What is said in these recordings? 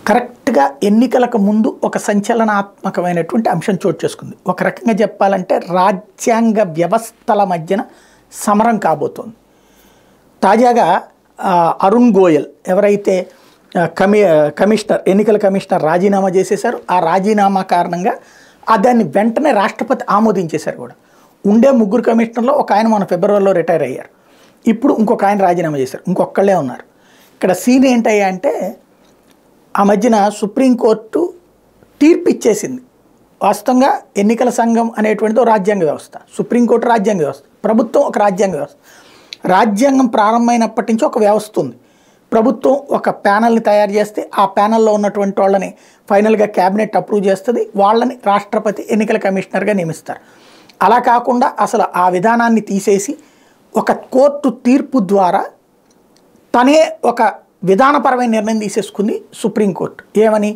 కరెక్ట్‌గా ఎన్నికలకు ముందు ఒక సంచలనాత్మకమైనటువంటి అంశం చోటు చేసుకుంది. ఒక రకంగా చెప్పాలంటే రాజ్యాంగ వ్యవస్థల మధ్యన సమరం కాబోతోంది. తాజాగా అరుణ్ గోయల్ ఎవరైతే కమిషనర్ ఎన్నికల కమిషనర్ రాజీనామా చేసేశారు. ఆ రాజీనామా కారణంగా దాన్ని వెంటనే రాష్ట్రపతి ఆమోదించేశారు కూడా. ఉండే 3 కమిషనర్లో ఒక ఆయన మన ఫిబ్రవరిలో రిటైర్ అయ్యారు. ఇప్పుడు ఇంకొక ఆయన రాజీనామా చేశారు. ఇంకొకళ్ళే ఉన్నారు. ఇక్కడ సీన్ ఏంటయ్యా అంటే ఆ మధ్యన సుప్రీంకోర్టు తీర్పు ఇచ్చేసింది. వాస్తవంగా ఎన్నికల సంఘం అనేటువంటిది రాజ్యాంగ వ్యవస్థ, సుప్రీంకోర్టు రాజ్యాంగ వ్యవస్థ, ప్రభుత్వం ఒక రాజ్యాంగ వ్యవస్థ. రాజ్యాంగం ప్రారంభమైనప్పటి నుంచి ఒక వ్యవస్థ ఉంది. ప్రభుత్వం ఒక ప్యానల్ని తయారు చేస్తే ఆ ప్యానల్లో ఉన్నటువంటి వాళ్ళని ఫైనల్గా క్యాబినెట్ అప్రూవ్ చేస్తుంది. వాళ్ళని రాష్ట్రపతి ఎన్నికల కమిషనర్గా నియమిస్తారు. అలా కాకుండా అసలు ఆ విధానాన్ని తీసేసి ఒక కోర్టు తీర్పు ద్వారా తనే ఒక విధానపరమైన నిర్ణయం తీసేసుకుంది సుప్రీంకోర్టు. ఏమని?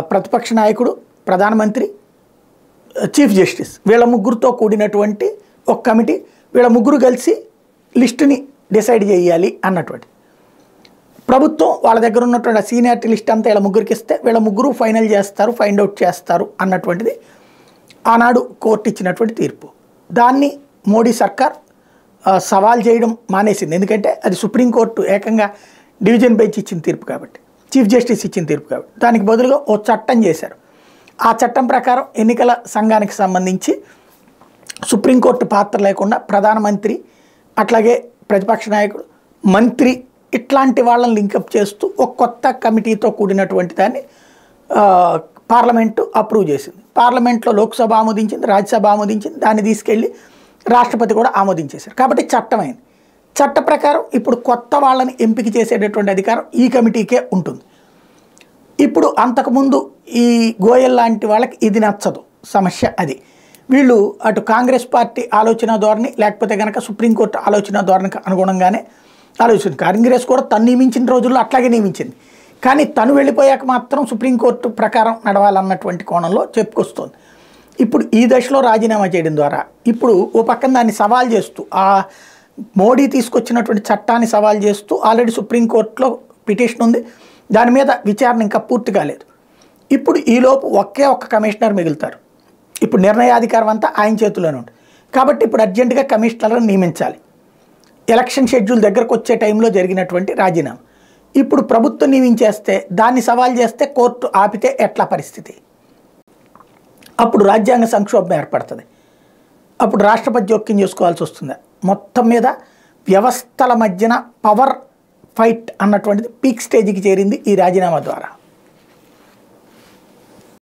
ప్రతిపక్ష నాయకుడు, ప్రధానమంత్రి, చీఫ్ జస్టిస్ వీళ్ళ ముగ్గురుతో కూడినటువంటి ఒక కమిటీ, వీళ్ళ ముగ్గురు కలిసి లిస్టుని డిసైడ్ చేయాలి అన్నటువంటి. ప్రభుత్వం వాళ్ళ దగ్గర ఉన్నటువంటి సీనియారిటీ లిస్ట్ అంతా వీళ్ళ ముగ్గురికి ఇస్తే వీళ్ళ ముగ్గురు ఫైనల్ చేస్తారు, ఫైండ్ అవుట్ చేస్తారు అన్నటువంటిది ఆనాడు కోర్టు ఇచ్చినటువంటి తీర్పు. దాన్ని మోడీ సర్కార్ సవాల్ చేయడం మానేసింది. ఎందుకంటే అది సుప్రీంకోర్టు ఏకంగా డివిజన్ బెంచ్ ఇచ్చిన తీర్పు కాబట్టి, చీఫ్ జస్టిస్ ఇచ్చిన తీర్పు కాబట్టి. దానికి బదులుగా ఓ చట్టం చేశారు. ఆ చట్టం ప్రకారం ఎన్నికల సంఘానికి సంబంధించి సుప్రీంకోర్టు పాత్ర లేకుండా ప్రధానమంత్రి, అట్లాగే ప్రతిపక్ష నాయకుడు, మంత్రి ఇట్లాంటి వాళ్ళని లింకప్ చేస్తూ ఒక కొత్త కమిటీతో కూడినటువంటి దాన్ని పార్లమెంటు అప్రూవ్ చేసింది. పార్లమెంట్లో లోక్సభ ఆమోదించింది, రాజ్యసభ ఆమోదించింది. దాన్ని తీసుకెళ్ళి రాష్ట్రపతి కూడా ఆమోదించేశారు. కాబట్టి చట్టమైంది. చట్ట ప్రకారం ఇప్పుడు కొత్త వాళ్ళని ఎంపిక చేసేటటువంటి అధికారం ఈ కమిటీకే ఉంటుంది. ఇప్పుడు అంతకుముందు ఈ గోయల్ లాంటి వాళ్ళకి ఇది నచ్చదు. సమస్య అది. వీళ్ళు అటు కాంగ్రెస్ పార్టీ ఆలోచన ధోరణి, లేకపోతే కనుక సుప్రీంకోర్టు ఆలోచన ధోరణికి అనుగుణంగానే ఆలోచించింది. కాంగ్రెస్ కూడా తను నియమించిన రోజుల్లో అట్లాగే నియమించింది. కానీ తను వెళ్ళిపోయాక మాత్రం సుప్రీంకోర్టు ప్రకారం నడవాలన్నటువంటి కోణంలో చెప్పుకొస్తుంది. ఇప్పుడు ఈ దశలో రాజీనామా చేయడం ద్వారా ఇప్పుడు ఓ పక్కన దాన్ని సవాల్ చేస్తూ, ఆ మోడీ తీసుకొచ్చినటువంటి చట్టాన్ని సవాల్ చేస్తూ ఆల్రెడీ సుప్రీంకోర్టులో పిటిషన్ ఉంది. దాని మీద విచారణ ఇంకా పూర్తి కాలేదు. ఇప్పుడు ఈలోపు ఒకే ఒక్క కమిషనర్ మిగులుతారు. ఇప్పుడు నిర్ణయాధికారం అంతా ఆయన చేతిలోనే ఉంది. కాబట్టి ఇప్పుడు అర్జెంటుగా కమిషనర్లను నియమించాలి. ఎలక్షన్ షెడ్యూల్ దగ్గరకు వచ్చే టైంలో జరిగినటువంటి రాజీనామా. ఇప్పుడు ప్రభుత్వం నియమించేస్తే దాన్ని సవాల్ చేస్తే కోర్టు ఆపితే ఎట్లా పరిస్థితి? అప్పుడు రాజ్యాంగ సంక్షోభం ఏర్పడుతుంది. అప్పుడు రాష్ట్రపతి జోక్యం చేసుకోవాల్సి వస్తుంది. మొత్తం మీద వ్యవస్థల మధ్యన పవర్ ఫైట్ అన్నటువంటిది పీక్ స్టేజ్కి చేరింది ఈ రాజీనామా ద్వారా.